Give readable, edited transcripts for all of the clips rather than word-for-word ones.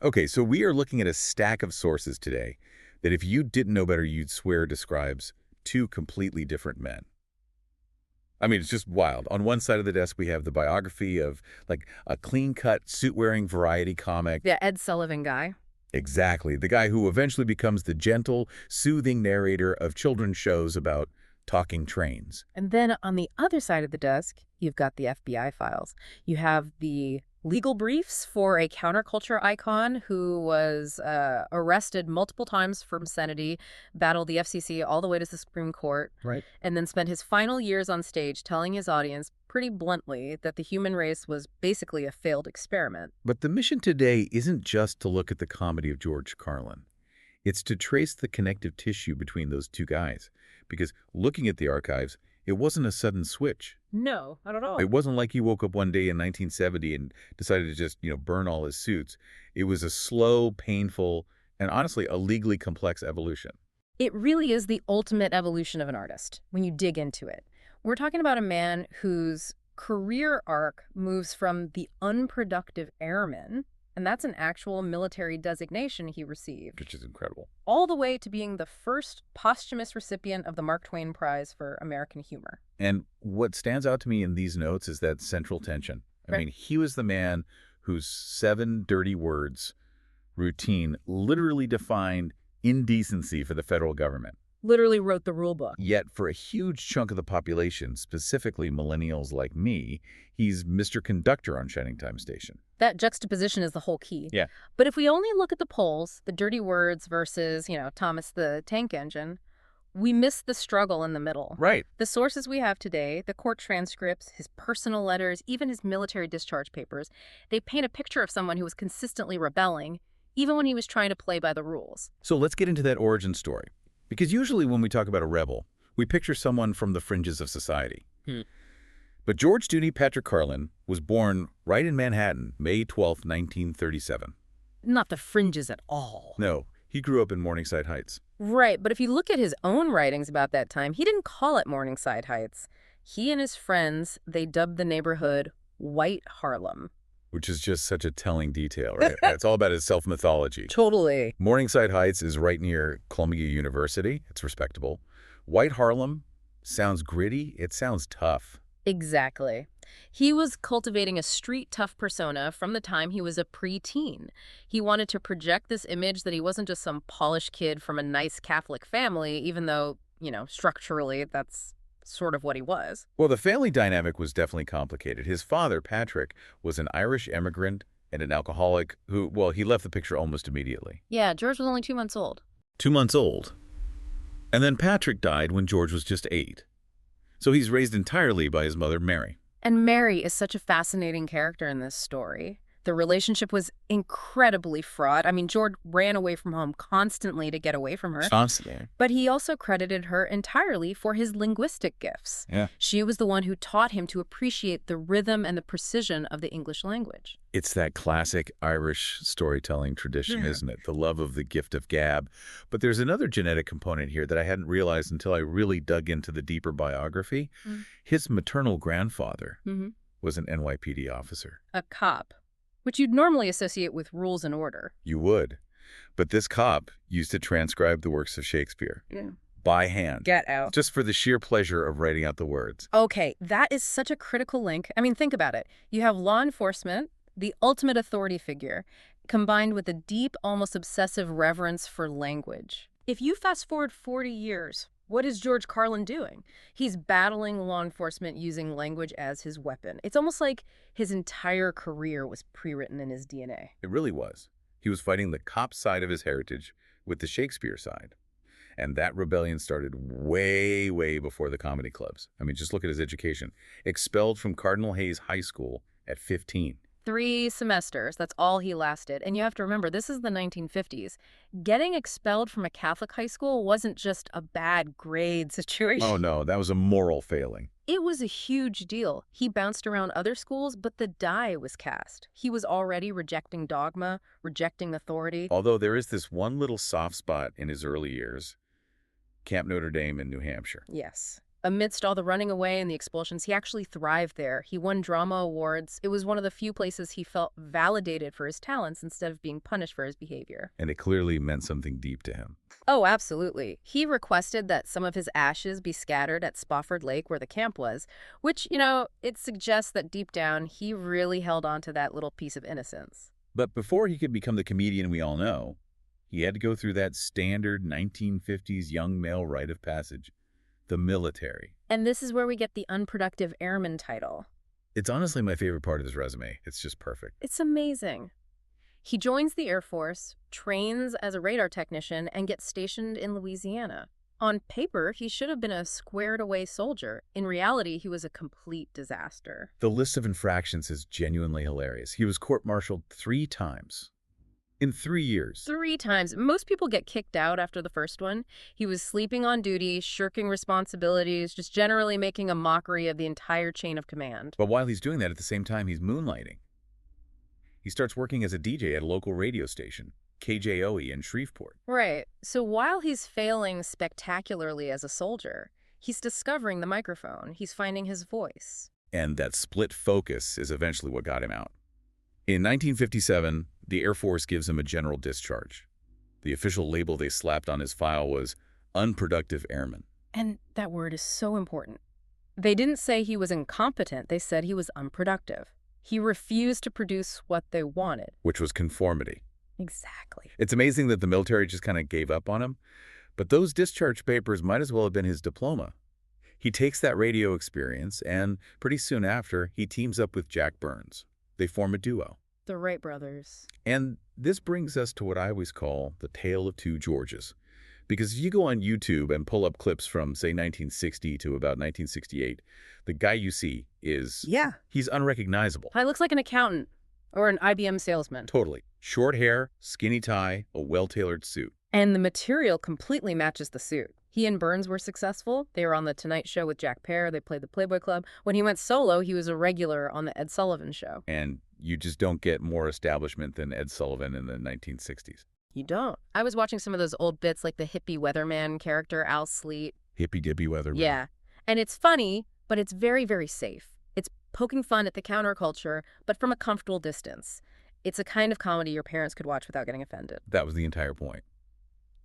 Okay, so we are looking at a stack of sources today that if you didn't know better, you'd swear describes two completely different men. I mean, it's just wild. On one side of the desk, we have the biography of, like, a clean-cut, suit-wearing variety comic. The Ed Sullivan guy. Exactly. The guy who eventually becomes the gentle, soothing narrator of children's shows about talking trains. And then on the other side of the desk, you've got the FBI files. You have the legal briefs for a counterculture icon who was arrested multiple times for obscenity, battled the FCC all the way to the Supreme Court, Right. and then spent his final years on stage telling his audience pretty bluntly that the human race was basically a failed experiment. But the mission today isn't just to look at the comedy of George Carlin. It's to trace the connective tissue between those two guys. Because looking at the archives, it wasn't a sudden switch. No, not at all. It wasn't like he woke up one day in 1970 and decided to just, burn all his suits. It was a slow, painful, and honestly, a legally complex evolution. It really is the ultimate evolution of an artist when you dig into it. We're talking about a man whose career arc moves from the unproductive airman, and that's an actual military designation he received, Which is incredible. all the way to being the first posthumous recipient of the Mark Twain Prize for American Humor. And what stands out to me in these notes is that central tension. I Right. mean, he was the man whose 7 dirty words routine literally defined indecency for the federal government. Literally wrote the rule book. Yet for a huge chunk of the population, specifically millennials like me, he's Mr. Conductor on Shining Time Station. That juxtaposition is the whole key. Yeah. But if we only look at the polls, the dirty words versus, Thomas the Tank Engine, we miss the struggle in the middle. Right. The sources we have today, the court transcripts, his personal letters, even his military discharge papers, they paint a picture of someone who was consistently rebelling, even when he was trying to play by the rules. So let's get into that origin story. Because usually when we talk about a rebel, we picture someone from the fringes of society. But George Dooney Patrick Carlin was born right in Manhattan, May 12, 1937. Not the fringes at all. No, he grew up in Morningside Heights. Right, but if you look at his own writings about that time, he didn't call it Morningside Heights. He and his friends, they dubbed the neighborhood White Harlem. Which is just such a telling detail, right? It's all about his self-mythology. Totally. Morningside Heights is right near Columbia University. It's respectable. White Harlem sounds gritty. It sounds tough. Exactly. He was cultivating a street-tough persona from the time he was a preteen. He wanted to project this image that he wasn't just some polished kid from a nice Catholic family, even though, structurally that's sort of what he was. Well, the family dynamic was definitely complicated. His father, Patrick, was an Irish immigrant and an alcoholic who, he left the picture almost immediately. Yeah, George was only 2 months old. 2 months old. And then Patrick died when George was just 8. So he's raised entirely by his mother, Mary. And Mary is such a fascinating character in this story. The relationship was incredibly fraught. I mean, George ran away from home constantly to get away from her. Constantly. But he also credited her entirely for his linguistic gifts. Yeah. She was the one who taught him to appreciate the rhythm and the precision of the English language. It's that classic Irish storytelling tradition, isn't it? The love of the gift of gab. But there's another genetic component here that I hadn't realized until I really dug into the deeper biography. His maternal grandfather was an NYPD officer. A cop, which you'd normally associate with rules and order. You would. But this cop used to transcribe the works of Shakespeare. By hand. Get out. Just for the sheer pleasure of writing out the words. Okay, that is such a critical link. I mean, think about it. You have law enforcement, the ultimate authority figure, combined with a deep, almost obsessive reverence for language. If you fast forward 40 years, what is George Carlin doing? He's battling law enforcement using language as his weapon. It's almost like his entire career was pre-written in his DNA. It really was. He was fighting the cop side of his heritage with the Shakespeare side. And that rebellion started way, way before the comedy clubs. I mean, just look at his education. Expelled from Cardinal Hayes High School at 15. 3 semesters, that's all he lasted. And you have to remember, this is the 1950s. Getting expelled from a Catholic high school wasn't just a bad grade situation. Oh, no, that was a moral failing. It was a huge deal. He bounced around other schools, but the die was cast. He was already rejecting dogma, rejecting authority. Although there is this one little soft spot in his early years, Camp Notre Dame in New Hampshire. Yes. Amidst all the running away and the expulsions, he actually thrived there. He won drama awards. It was one of the few places he felt validated for his talents instead of being punished for his behavior. And it clearly meant something deep to him. Oh, absolutely. He requested that some of his ashes be scattered at Spofford Lake where the camp was, which, it suggests that deep down he really held on to that little piece of innocence. But before he could become the comedian we all know, he had to go through that standard 1950s young male rite of passage, the military. And this is where we get the unproductive airman title. It's honestly my favorite part of his resume. It's just perfect. It's amazing. He joins the Air Force, trains as a radar technician, and gets stationed in Louisiana. On paper, he should have been a squared-away soldier. In reality, he was a complete disaster. The list of infractions is genuinely hilarious. He was court-martialed 3 times. In 3 years. 3 times. Most people get kicked out after the first one. He was sleeping on duty, shirking responsibilities, just generally making a mockery of the entire chain of command. But while he's doing that, at the same time, he's moonlighting. He starts working as a DJ at a local radio station, KJOE in Shreveport. Right. So while he's failing spectacularly as a soldier, he's discovering the microphone. He's finding his voice. And that split focus is eventually what got him out. In 1957, the Air Force gives him a general discharge. The official label they slapped on his file was unproductive airman. And that word is so important. They didn't say he was incompetent. They said he was unproductive. He refused to produce what they wanted. Which was conformity. Exactly. It's amazing that the military just kind of gave up on him. But those discharge papers might as well have been his diploma. He takes that radio experience, and pretty soon after, he teams up with Jack Burns. They form a duo. The Wright brothers. And this brings us to what I always call the tale of two Georges. Because if you go on YouTube and pull up clips from, say, 1960 to about 1968, the guy you see is... Yeah. He's unrecognizable. He looks like an accountant or an IBM salesman. Totally. Short hair, skinny tie, a well-tailored suit. And the material completely matches the suit. He and Burns were successful. They were on The Tonight Show with Jack Paar. They played the Playboy Club. When he went solo, he was a regular on The Ed Sullivan Show. And you just don't get more establishment than Ed Sullivan in the 1960s. You don't. I was watching some of those old bits like the hippie weatherman character, Al Sleet. Hippy-dippy weatherman. Yeah. And it's funny, but it's very, very safe. It's poking fun at the counterculture, but from a comfortable distance. It's a kind of comedy your parents could watch without getting offended. That was the entire point.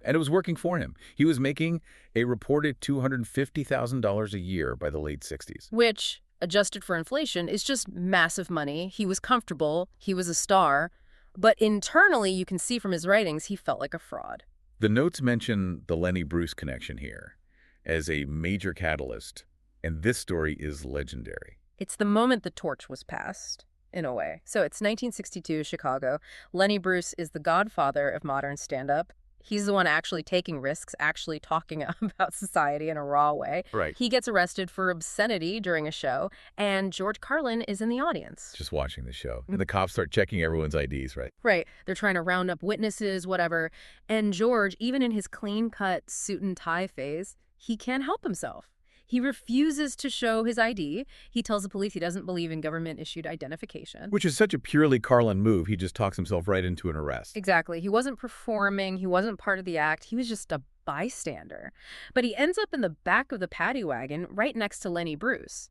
And it was working for him. He was making a reported $250,000 a year by the late 60s. Which, adjusted for inflation, is just massive money. He was comfortable. He was a star. But internally, you can see from his writings, he felt like a fraud. The notes mention the Lenny Bruce connection here as a major catalyst, and this story is legendary. It's the moment the torch was passed, in a way. So it's 1962, Chicago. Lenny Bruce is the godfather of modern stand-up. He's the one actually taking risks, actually talking about society in a raw way. Right. He gets arrested for obscenity during a show, and George Carlin is in the audience. Just watching the show. And the cops start checking everyone's IDs, right? Right. They're trying to round up witnesses, whatever. And George, even in his clean-cut suit and tie phase, he can't help himself. He refuses to show his ID. He tells the police he doesn't believe in government-issued identification. Which is such a purely Carlin move. He just talks himself right into an arrest. Exactly. He wasn't performing. He wasn't part of the act. He was just a bystander. But he ends up in the back of the paddy wagon right next to Lenny Bruce.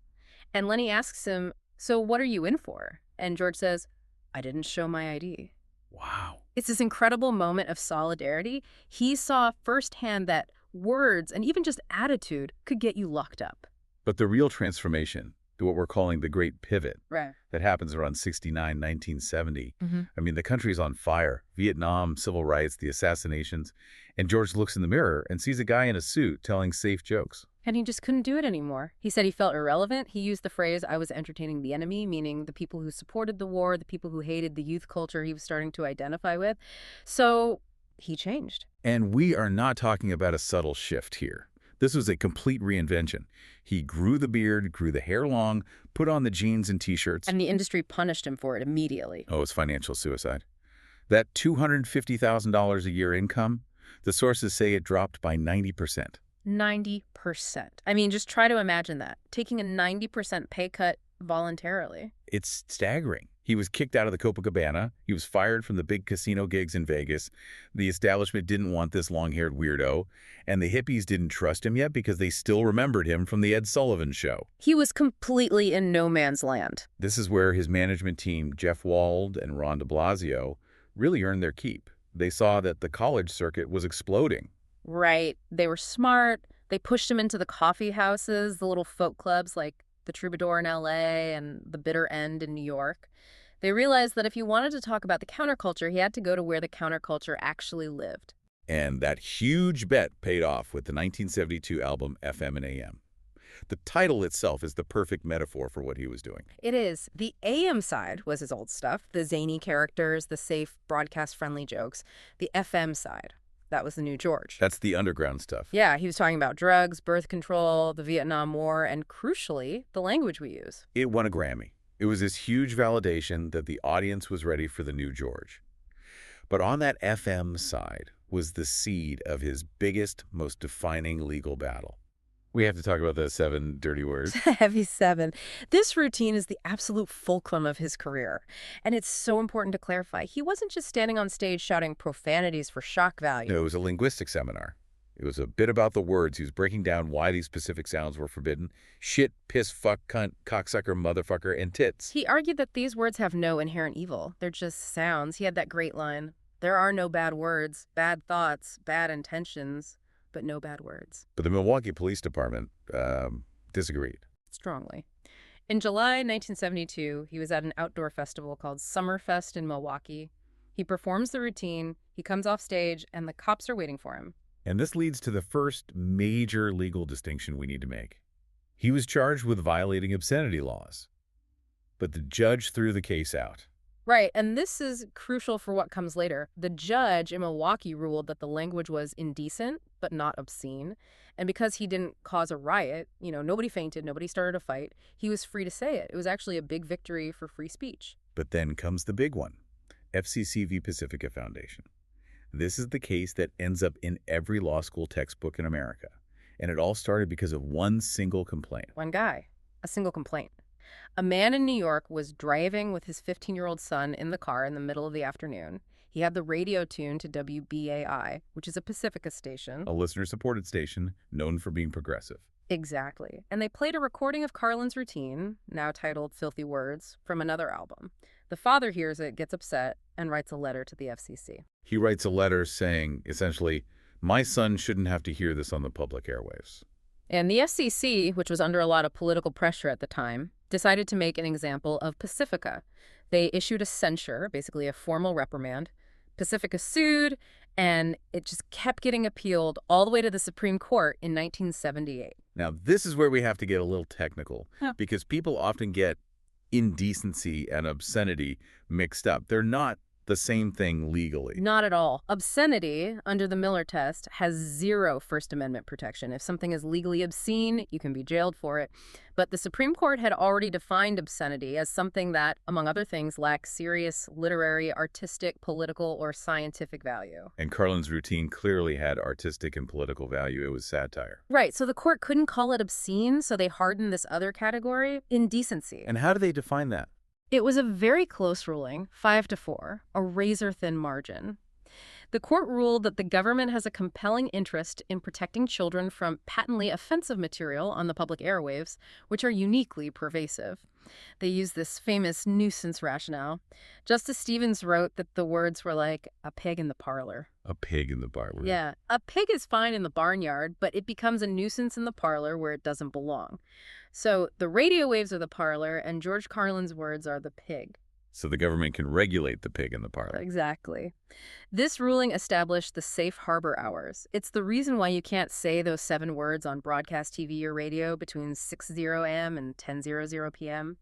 And Lenny asks him, "So what are you in for?" And George says, "I didn't show my ID." Wow. It's this incredible moment of solidarity. He saw firsthand that words and even just attitude could get you locked up. But the real transformation, what we're calling the Great Pivot, Right. that happens around 69, 1970. Mm-hmm. I mean, the country's on fire. Vietnam, civil rights, the assassinations. And George looks in the mirror and sees a guy in a suit telling safe jokes. And he just couldn't do it anymore. He said he felt irrelevant. He used the phrase, "I was entertaining the enemy," meaning the people who supported the war, the people who hated the youth culture he was starting to identify with. So he changed. And we are not talking about a subtle shift here. This was a complete reinvention. He grew the beard, grew the hair long, put on the jeans and T-shirts. And the industry punished him for it immediately. Oh, it's financial suicide. That $250,000 a year income, the sources say it dropped by 90%. 90%. I mean, just try to imagine that. Taking a 90% pay cut voluntarily. It's staggering. He was kicked out of the Copacabana. He was fired from the big casino gigs in Vegas. The establishment didn't want this long-haired weirdo, and the hippies didn't trust him yet because they still remembered him from the Ed Sullivan Show. He was completely in no man's land. This is where his management team, Jeff Wald and Ron de Blasio, really earned their keep. They saw that the college circuit was exploding. Right. They were smart. They pushed him into the coffee houses, the little folk clubs like the Troubadour in L.A. and the Bitter End in New York. They realized that if he wanted to talk about the counterculture, he had to go to where the counterculture actually lived. And that huge bet paid off with the 1972 album FM and AM. The title itself is the perfect metaphor for what he was doing. It is. The AM side was his old stuff, the zany characters, the safe, broadcast-friendly jokes. The FM side, that was the new George. That's the underground stuff. Yeah, he was talking about drugs, birth control, the Vietnam War, and crucially, the language we use. It won a Grammy. It was this huge validation that the audience was ready for the new George. But on that FM side was the seed of his biggest, most defining legal battle. We have to talk about the 7 dirty words. Heavy 7. This routine is the absolute fulcrum of his career. And it's so important to clarify. He wasn't just standing on stage shouting profanities for shock value. No, it was a linguistic seminar. It was a bit about the words. He was breaking down why these specific sounds were forbidden. Shit, piss, fuck, cunt, cocksucker, motherfucker, and tits. He argued that these words have no inherent evil. They're just sounds. He had that great line, "There are no bad words, bad thoughts, bad intentions, but no bad words." But the Milwaukee Police Department disagreed. Strongly. In July 1972, he was at an outdoor festival called Summerfest in Milwaukee. He performs the routine, he comes off stage, and the cops are waiting for him. And this leads to the first major legal distinction we need to make. He was charged with violating obscenity laws, but the judge threw the case out. Right, and this is crucial for what comes later. The judge in Milwaukee ruled that the language was indecent, but not obscene. And because he didn't cause a riot, nobody fainted, nobody started a fight, he was free to say it. It was actually a big victory for free speech. But then comes the big one, FCC v. Pacifica Foundation. This is the case that ends up in every law school textbook in America. And it all started because of one single complaint. One guy, a single complaint. A man in New York was driving with his 15-year-old son in the car in the middle of the afternoon. He had the radio tuned to WBAI, which is a Pacifica station. A listener-supported station known for being progressive. Exactly. And they played a recording of Carlin's routine, now titled Filthy Words, from another album. The father hears it, gets upset, and writes a letter to the FCC. He writes a letter saying, essentially, my son shouldn't have to hear this on the public airwaves. And the FCC, which was under a lot of political pressure at the time, decided to make an example of Pacifica. They issued a censure, basically a formal reprimand. Pacifica sued, and it just kept getting appealed all the way to the Supreme Court in 1978. Now, this is where we have to get a little technical, because people often get indecency and obscenity mixed up. They're not the same thing legally. Not at all. Obscenity, under the Miller test, has zero First Amendment protection. If something is legally obscene, you can be jailed for it. But the Supreme Court had already defined obscenity as something that, among other things, lacks serious literary, artistic, political, or scientific value. And Carlin's routine clearly had artistic and political value. It was satire. Right, so the court couldn't call it obscene, so they hardened this other category, indecency. And how do they define that? It was a very close ruling, 5-4, a razor-thin margin. The court ruled that the government has a compelling interest in protecting children from patently offensive material on the public airwaves, which are uniquely pervasive. They use this famous nuisance rationale. Justice Stevens wrote that the words were like a pig in the parlor. A pig in the parlor. Yeah, a pig is fine in the barnyard, but it becomes a nuisance in the parlor where it doesn't belong. So the radio waves are the parlor, and George Carlin's words are the pig. So the government can regulate the pig in the parlor. Exactly. This ruling established the safe harbor hours. It's the reason why you can't say those 7 words on broadcast TV or radio between 6:00 a.m. and 10:00 p.m.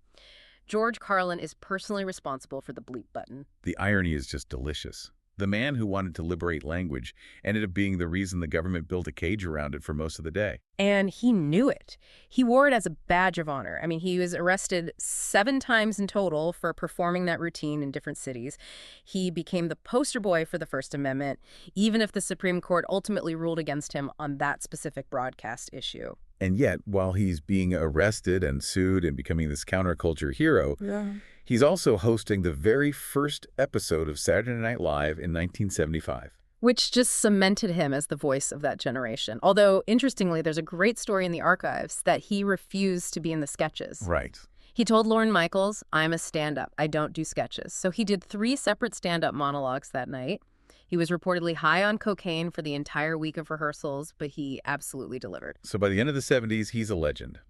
George Carlin is personally responsible for the bleep button. The irony is just delicious. The man who wanted to liberate language ended up being the reason the government built a cage around it for most of the day. And he knew it. He wore it as a badge of honor. I mean, he was arrested 7 times in total for performing that routine in different cities. He became the poster boy for the First Amendment, even if the Supreme Court ultimately ruled against him on that specific broadcast issue. And yet, while he's being arrested and sued and becoming this counterculture hero, he's also hosting the very first episode of Saturday Night Live in 1975. Which just cemented him as the voice of that generation. Although, interestingly, there's a great story in the archives that he refused to be in the sketches. Right. He told Lorne Michaels, "I'm a stand-up. I don't do sketches." So he did 3 separate stand-up monologues that night. He was reportedly high on cocaine for the entire week of rehearsals, but he absolutely delivered. So by the end of the 70s, he's a legend.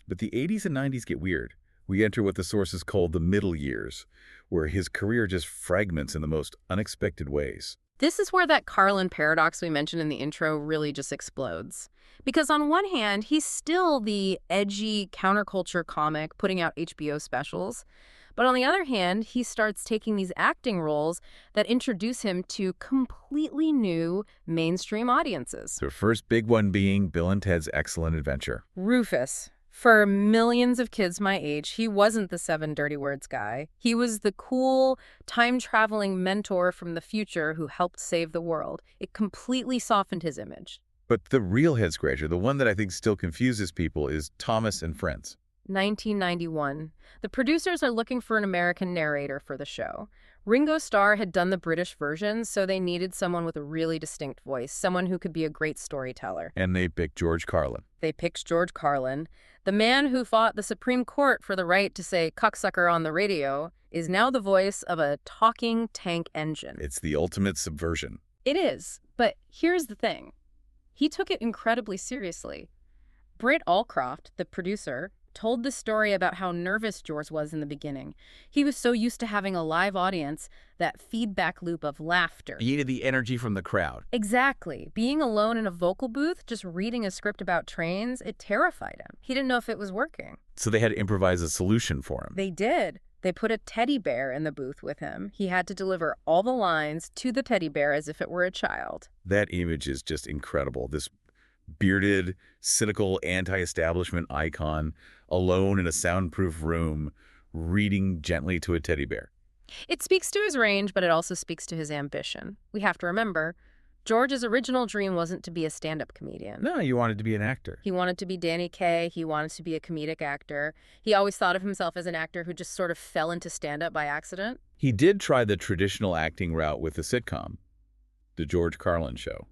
But the 80s and 90s get weird. We enter what the sources call the middle years, where his career just fragments in the most unexpected ways. This is where that Carlin paradox we mentioned in the intro really just explodes. Because on one hand, he's still the edgy counterculture comic putting out HBO specials. But on the other hand, he starts taking these acting roles that introduce him to completely new mainstream audiences. The first big one being Bill and Ted's Excellent Adventure. Rufus. For millions of kids my age, he wasn't the 7 dirty words guy. He was the cool, time-traveling mentor from the future who helped save the world. It completely softened his image. But the real head-scratcher, the one that I think still confuses people, is Thomas and Friends. 1991. The producers are looking for an American narrator for the show. Ringo Starr had done the British version, so they needed someone with a really distinct voice, someone who could be a great storyteller. And they picked George Carlin. They picked George Carlin. The man who fought the Supreme Court for the right to say "cucksucker" on the radio is now the voice of a talking tank engine. It's the ultimate subversion. It is, but here's the thing. He took it incredibly seriously. Britt Allcroft, the producer, told the story about how nervous George was in the beginning. He was so used to having a live audience, that feedback loop of laughter. He needed the energy from the crowd. Exactly. Being alone in a vocal booth, just reading a script about trains, it terrified him. He didn't know if it was working. So they had to improvise a solution for him. They did. They put a teddy bear in the booth with him. He had to deliver all the lines to the teddy bear as if it were a child. That image is just incredible. This bearded, cynical, anti-establishment icon, alone in a soundproof room, reading gently to a teddy bear. It speaks to his range, but it also speaks to his ambition. We have to remember, George's original dream wasn't to be a stand-up comedian. No, you wanted to be an actor. He wanted to be Danny Kaye. He wanted to be a comedic actor. He always thought of himself as an actor who just sort of fell into stand-up by accident. He did try the traditional acting route with the sitcom, The George Carlin Show,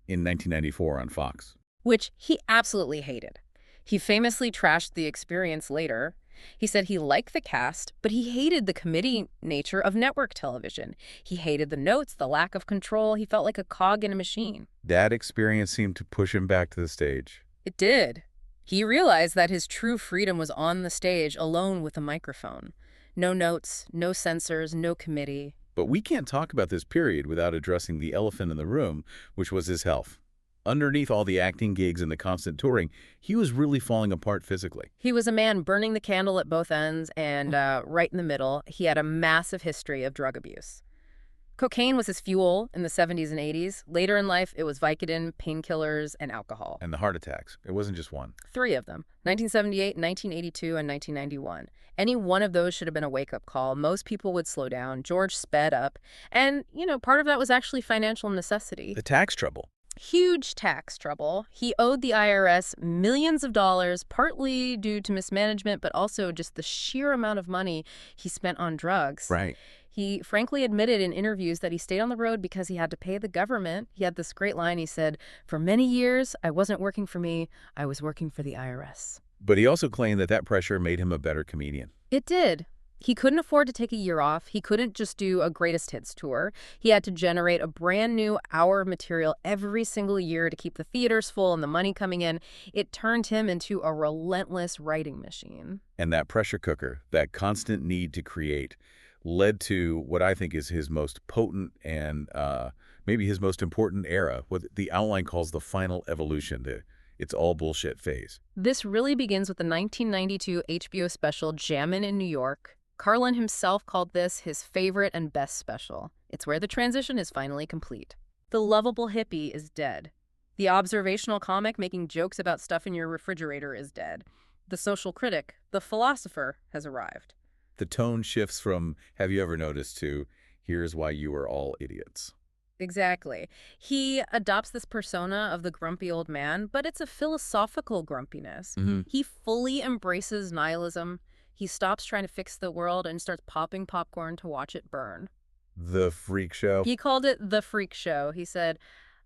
in 1994 on Fox. Which he absolutely hated. He famously trashed the experience later. He said he liked the cast, but he hated the committee nature of network television. He hated the notes, the lack of control. He felt like a cog in a machine. That experience seemed to push him back to the stage. It did. He realized that his true freedom was on the stage, alone with a microphone. No notes, no censors, no committee. But we can't talk about this period without addressing the elephant in the room, which was his health. Underneath all the acting gigs and the constant touring, he was really falling apart physically. He was a man burning the candle at both ends, and right in the middle, he had a massive history of drug abuse. Cocaine was his fuel in the 70s and 80s. Later in life, it was Vicodin, painkillers, and alcohol. And the heart attacks. It wasn't just one. 3 of them, 1978, 1982, and 1991. Any one of those should have been a wake-up call. Most people would slow down. George sped up. And, part of that was actually financial necessity. The tax trouble. Huge tax trouble. He owed the IRS millions of dollars, partly due to mismanagement, but also just the sheer amount of money he spent on drugs. Right. He frankly admitted in interviews that he stayed on the road because he had to pay the government. He had this great line. He said, "For many years, I wasn't working for me. I was working for the IRS." But he also claimed that pressure made him a better comedian. It did. He couldn't afford to take a year off. He couldn't just do a greatest hits tour. He had to generate a brand new hour of material every single year to keep the theaters full and the money coming in. It turned him into a relentless writing machine. And that pressure cooker, that constant need to create, led to what I think is his most potent and maybe his most important era, what the outline calls the final evolution, the it's all bullshit phase. This really begins with the 1992 HBO special Jammin' in New York. Carlin himself called this his favorite and best special. It's where the transition is finally complete. The lovable hippie is dead. The observational comic making jokes about stuff in your refrigerator is dead. The social critic, the philosopher, has arrived. The tone shifts from "have you ever noticed" to "here's why you are all idiots." Exactly. He adopts this persona of the grumpy old man, but it's a philosophical grumpiness. Hmm. He fully embraces nihilism. He stops trying to fix the world and starts popping popcorn to watch it burn. The freak show. He called it the freak show. He said,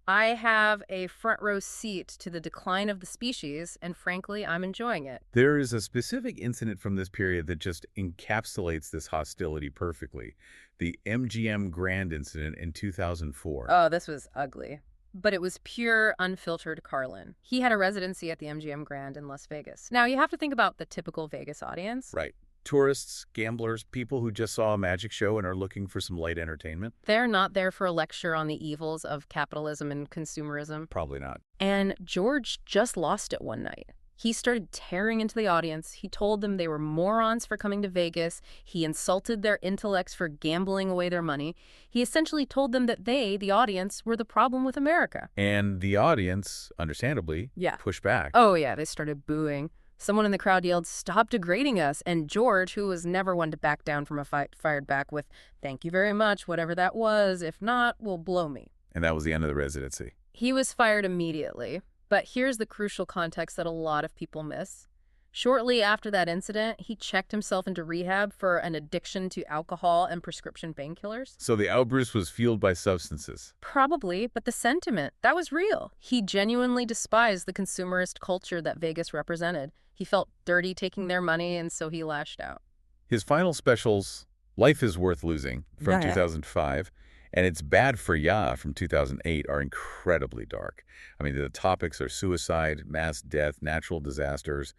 I have a front row seat to the decline of the species, and frankly, I'm enjoying it. There is a specific incident from this period that just encapsulates this hostility perfectly. The MGM Grand incident in 2004. Oh, this was ugly. But it was pure, unfiltered Carlin. He had a residency at the MGM Grand in Las Vegas. Now, you have to think about the typical Vegas audience. Right. Tourists, gamblers, people who just saw a magic show and are looking for some light entertainment? They're not there for a lecture on the evils of capitalism and consumerism. Probably not. And George just lost it one night. He started tearing into the audience. He told them they were morons for coming to Vegas. He insulted their intellects for gambling away their money. He essentially told them that they, the audience, were the problem with America. And the audience, understandably, pushed back. Oh, yeah, they started booing. Someone in the crowd yelled, "Stop degrading us." And George, who was never one to back down from a fight, fired back with, "Thank you very much, whatever that was. If not, will blow me." And that was the end of the residency. He was fired immediately. But here's the crucial context that a lot of people miss. Shortly after that incident, he checked himself into rehab for an addiction to alcohol and prescription painkillers. So the outburst was fueled by substances. Probably, but the sentiment, that was real. He genuinely despised the consumerist culture that Vegas represented. He felt dirty taking their money, and so he lashed out. His final specials, Life is Worth Losing, from 2005, and It's Bad for Ya, from 2008, are incredibly dark. I mean, the topics are suicide, mass death, natural disasters.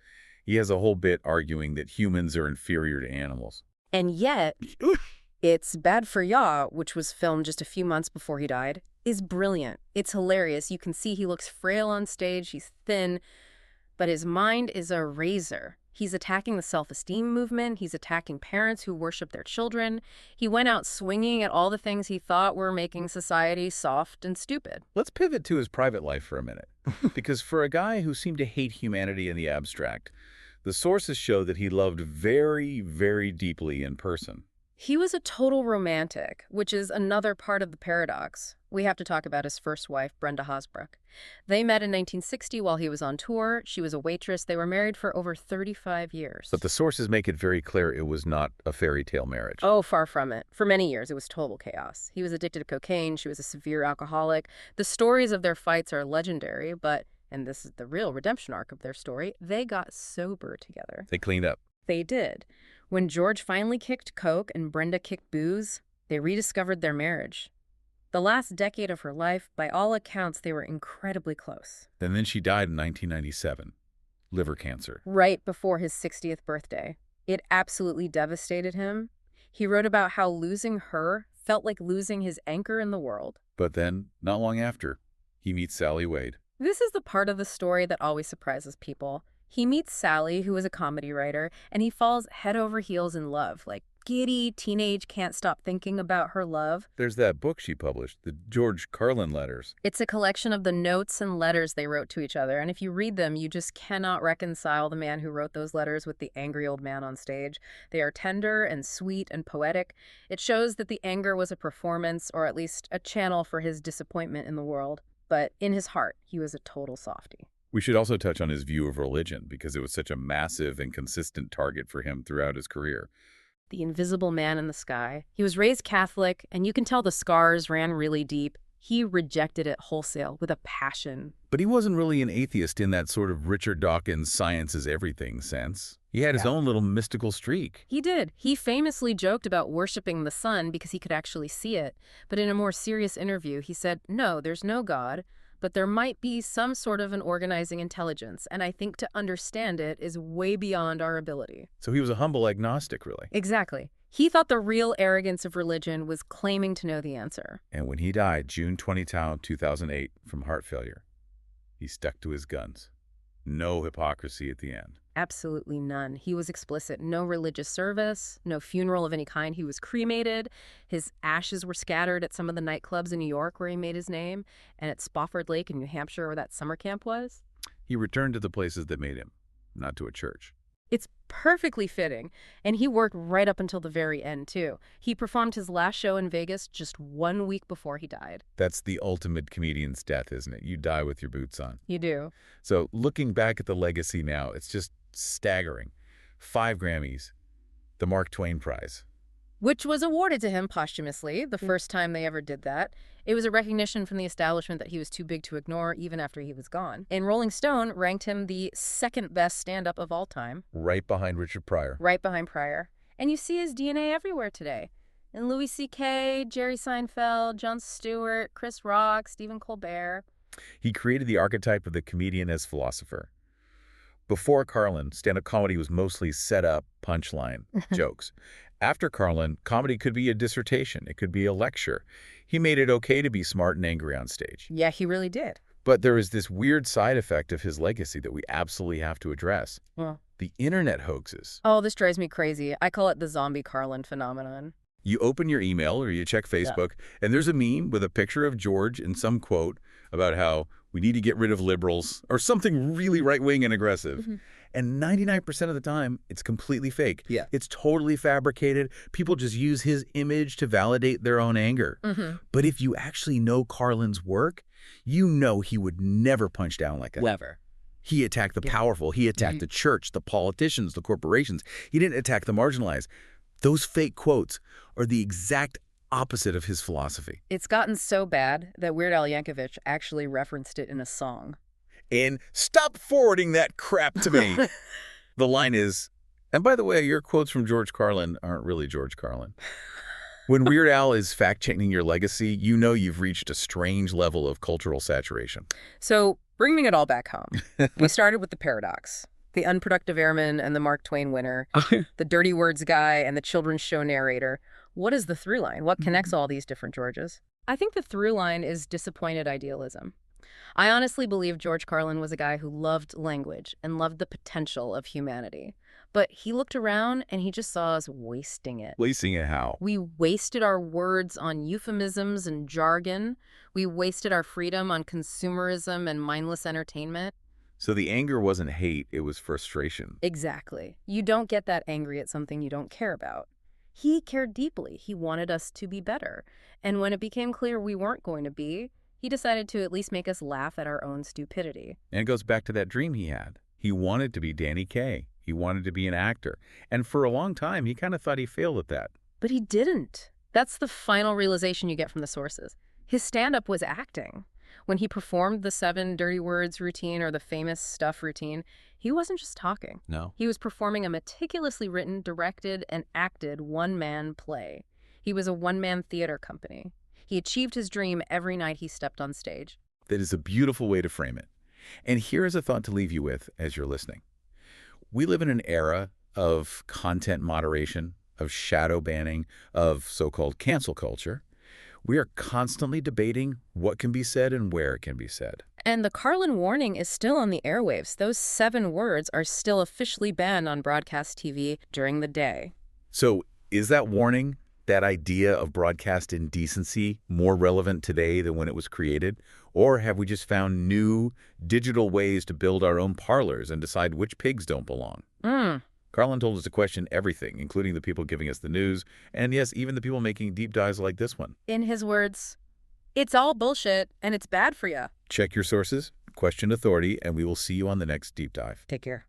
He has a whole bit arguing that humans are inferior to animals. And yet, It's Bad for Ya, which was filmed just a few months before he died, is brilliant. It's hilarious. You can see he looks frail on stage, he's thin, but his mind is a razor. He's attacking the self-esteem movement. He's attacking parents who worship their children. He went out swinging at all the things he thought were making society soft and stupid. Let's pivot to his private life for a minute. Because for a guy who seemed to hate humanity in the abstract, the sources show that he loved very, very deeply in person. He was a total romantic, which is another part of the paradox. We have to talk about his first wife, Brenda Hosbrook. They met in 1960 while he was on tour. She was a waitress. They were married for over 35 years. But the sources make it very clear it was not a fairy tale marriage. Oh, far from it. For many years, it was total chaos. He was addicted to cocaine. She was a severe alcoholic. The stories of their fights are legendary, but, and this is the real redemption arc of their story, they got sober together. They cleaned up. They did. When George finally kicked coke and Brenda kicked booze, they rediscovered their marriage. The last decade of her life, by all accounts, they were incredibly close. And then she died in 1997. Liver cancer. Right before his 60th birthday. It absolutely devastated him. He wrote about how losing her felt like losing his anchor in the world. But then, not long after, he meets Sally Wade. This is the part of the story that always surprises people. He meets Sally, who is a comedy writer, and he falls head over heels in love, like giddy teenage can't stop thinking about her love. There's that book she published, the George Carlin letters. It's a collection of the notes and letters they wrote to each other, and if you read them, you just cannot reconcile the man who wrote those letters with the angry old man on stage. They are tender and sweet and poetic. It shows that the anger was a performance, or at least a channel for his disappointment in the world. But in his heart, he was a total softie. We should also touch on his view of religion, because it was such a massive and consistent target for him throughout his career. The invisible man in the sky. He was raised Catholic, and you can tell the scars ran really deep. He rejected it wholesale with a passion. But he wasn't really an atheist in that sort of Richard Dawkins science is everything sense. He had his own little mystical streak. He did. He famously joked about worshiping the sun because he could actually see it. But in a more serious interview, he said, "No, there's no God. But there might be some sort of an organizing intelligence, and I think to understand it is way beyond our ability." So he was a humble agnostic, really. Exactly. He thought the real arrogance of religion was claiming to know the answer. And when he died, June 20, 2008, from heart failure, he stuck to his guns. No hypocrisy at the end. Absolutely none. He was explicit. No religious service, no funeral of any kind. He was cremated. His ashes were scattered at some of the nightclubs in New York where he made his name, and at Spofford Lake in New Hampshire where that summer camp was. He returned to the places that made him, not to a church. It's perfectly fitting, and he worked right up until the very end, too. He performed his last show in Vegas just 1 week before he died. That's the ultimate comedian's death, isn't it? You die with your boots on. You do. So looking back at the legacy now, it's just staggering. 5 Grammys, the Mark Twain Prize. Which was awarded to him posthumously, the first time they ever did that. It was a recognition from the establishment that he was too big to ignore even after he was gone. And Rolling Stone ranked him the second best stand-up of all time. Right behind Richard Pryor. Right behind Pryor. And you see his DNA everywhere today. In Louis C.K., Jerry Seinfeld, Jon Stewart, Chris Rock, Stephen Colbert. He created the archetype of the comedian as philosopher. Before Carlin, stand-up comedy was mostly set-up, punchline, jokes. After Carlin, comedy could be a dissertation. It could be a lecture. He made it okay to be smart and angry on stage. Yeah, he really did. But there is this weird side effect of his legacy that we absolutely have to address. Well, the internet hoaxes. Oh, this drives me crazy. I call it the zombie Carlin phenomenon. You open your email or you check Facebook, and there's a meme with a picture of George and some quote about how we need to get rid of liberals or something really right-wing and aggressive. And 99% of the time, it's completely fake. Yeah. It's totally fabricated. People just use his image to validate their own anger. But if you actually know Carlin's work, you know he would never punch down like that. Never. He attacked the powerful. He attacked the church, the politicians, the corporations. He didn't attack the marginalized. Those fake quotes are the exact opposite of his philosophy. It's gotten so bad that Weird Al Yankovic actually referenced it in a song. And stop forwarding that crap to me. The line is, and by the way, your quotes from George Carlin aren't really George Carlin. When Weird Al is fact-checking your legacy, you know you've reached a strange level of cultural saturation. So, bringing it all back home, we started with the paradox. The unproductive airman and the Mark Twain winner, the dirty words guy and the children's show narrator. What is the through line? What connects all these different Georges? I think the through line is disappointed idealism. I honestly believe George Carlin was a guy who loved language and loved the potential of humanity. But he looked around and he just saw us wasting it. Wasting it how? We wasted our words on euphemisms and jargon. We wasted our freedom on consumerism and mindless entertainment. So the anger wasn't hate, it was frustration. Exactly. You don't get that angry at something you don't care about. He cared deeply. He wanted us to be better. And when it became clear we weren't going to be, he decided to at least make us laugh at our own stupidity. And it goes back to that dream he had. He wanted to be Danny Kaye. He wanted to be an actor. And for a long time, he kind of thought he failed at that. But he didn't. That's the final realization you get from the sources. His stand-up was acting. When he performed the 7 dirty words routine or the famous stuff routine, he wasn't just talking. No. He was performing a meticulously written, directed, and acted one-man play. He was a one-man theater company. He achieved his dream every night he stepped on stage. That is a beautiful way to frame it. And here is a thought to leave you with as you're listening. We live in an era of content moderation, of shadow banning, of so-called cancel culture. We are constantly debating what can be said and where it can be said. And the Carlin warning is still on the airwaves. Those 7 words are still officially banned on broadcast TV during the day. So is that warning, that idea of broadcast indecency, more relevant today than when it was created? Or have we just found new digital ways to build our own parlors and decide which pigs don't belong? Carlin told us to question everything, including the people giving us the news, and yes, even the people making deep dives like this one. In his words, it's all bullshit and it's bad for you. Check your sources, question authority, and we will see you on the next deep dive. Take care.